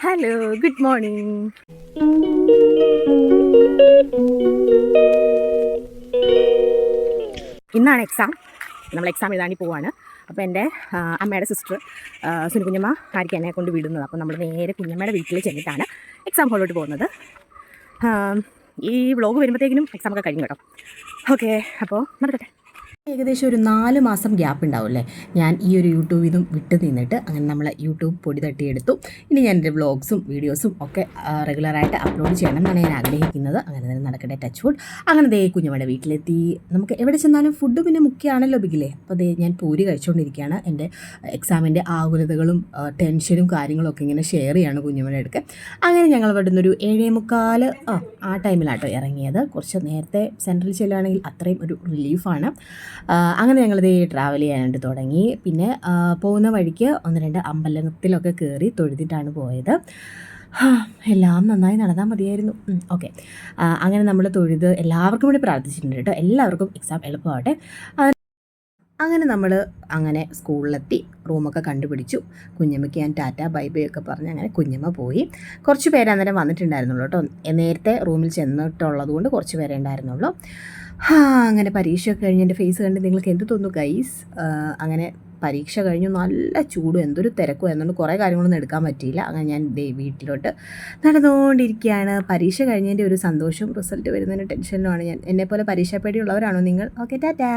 Hello, good morning. ഇന്നാണ് exam. നമ്മൾ exam എഴുതാണ്ടി പോവാണ്. അപ്പോൾ എൻ്റെ അമ്മയുടെ സിസ്റ്റർ സുനികുഞ്ഞമ്മ ആയിരിക്കും എന്നെ കൊണ്ട് വിടുന്നത്. അപ്പോൾ നമ്മൾ നേരെ കുഞ്ഞമ്മയുടെ വീട്ടിൽ ചെന്നിട്ടാണ് എക്സാം ഹോളിലോട്ട് പോകുന്നത്. ഈ വ്ളോഗ് വരുമ്പോഴത്തേക്കിനും എക്സാമൊക്കെ കഴിഞ്ഞു കേട്ടോ. ഓക്കെ, അപ്പോൾ നടക്കട്ടെ. ഏകദേശം ഒരു 4 മാസം ഗ്യാപ്പ് ഉണ്ടാവില്ലേ ഞാൻ ഈ ഒരു യൂട്യൂബിൽ നിന്നും വിട്ട് നിന്നിട്ട്. അങ്ങനെ നമ്മൾ യൂട്യൂബ് പൊടി തട്ടിയെടുത്തു. ഇനി ഞാൻ എൻ്റെ വ്ളോഗ്സും വീഡിയോസും ഒക്കെ റെഗുലറായിട്ട് അപ്ലോഡ് ചെയ്യണം എന്നാണ് ഞാൻ ആഗ്രഹിക്കുന്നത്. അങ്ങനെ തന്നെ നടക്കട്ടെ, ടച്ച് വുഡ്. അങ്ങനെ ദേ കുഞ്ഞമ്മയുടെ വീട്ടിലെത്തി. നമുക്ക് എവിടെ ചെന്നാലും ഫുഡ് പിന്നെ മുഖ്യമാണല്ലോ ബിഗിലേ. അപ്പോൾ ദേ ഞാൻ പൂരി കഴിച്ചുകൊണ്ടിരിക്കുകയാണ്. എൻ്റെ എക്സാമിൻ്റെ ആകുലതകളും ടെൻഷനും കാര്യങ്ങളൊക്കെ ഇങ്ങനെ ഷെയർ ചെയ്യാണ് കുഞ്ഞമ്മയുടെ അടുക്ക്. അങ്ങനെ ഞങ്ങൾ ഇവിടെ നിന്നൊരു 7:45 ആ ടൈമിലാട്ടോ ഇറങ്ങിയത്. കുറച്ച് നേരത്തെ സെൻട്രൽ ചെല്ലുകയാണെങ്കിൽ അത്രയും ഒരു റിലീഫാണ്. അങ്ങനെ ഞങ്ങളിത് ട്രാവൽ ചെയ്യാനായിട്ട് തുടങ്ങി. പിന്നെ പോകുന്ന വഴിക്ക് 1-2 അമ്പലത്തിലൊക്കെ കയറി തൊഴുതിട്ടാണ് പോയത്. എല്ലാം നന്നായി നടന്നാൽ മതിയായിരുന്നു. ഓക്കെ, അങ്ങനെ നമ്മൾ തൊഴുത് എല്ലാവർക്കും വേണ്ടി പ്രാർത്ഥിച്ചിട്ടുണ്ട് കേട്ടോ. എല്ലാവർക്കും എക്സാം എളുപ്പമാവട്ടെ. അങ്ങനെ നമ്മൾ അങ്ങനെ സ്കൂളിലെത്തി, റൂമൊക്കെ കണ്ടുപിടിച്ചു. കുഞ്ഞമ്മയ്ക്ക് ഞാൻ ടാറ്റ ബൈ ബൈ ഒക്കെ പറഞ്ഞ് അങ്ങനെ കുഞ്ഞമ്മ പോയി. കുറച്ച് പേര് അന്നേരം വന്നിട്ടുണ്ടായിരുന്നുള്ളൂ കേട്ടോ. നേരത്തെ റൂമിൽ ചെന്നിട്ടുള്ളത് കൊണ്ട് കുറച്ച് പേരേ ഉണ്ടായിരുന്നുള്ളൂ. അങ്ങനെ പരീക്ഷയൊക്കെ കഴിഞ്ഞ് എൻ്റെ ഫേസ് കണ്ട് നിങ്ങൾക്ക് എന്ത് തോന്നുന്നു ഗൈസ്? അങ്ങനെ പരീക്ഷ കഴിഞ്ഞു, നല്ല ചൂടും എന്തൊരു തിരക്കും എന്നുകൊണ്ട് കുറേ കാര്യങ്ങളൊന്നും എടുക്കാൻ പറ്റിയില്ല. അങ്ങനെ ഞാൻ വീട്ടിലോട്ട് നടന്നുകൊണ്ടിരിക്കുകയാണ്. പരീക്ഷ കഴിഞ്ഞതിൻ്റെ ഒരു സന്തോഷവും റിസൾട്ട് വരുന്നതിന് ടെൻഷനിലുമാണ് ഞാൻ. എന്നെപ്പോലെ പരീക്ഷാ പേടിയുള്ളവരാണോ നിങ്ങൾ? ഓക്കെ, ടാറ്റാ.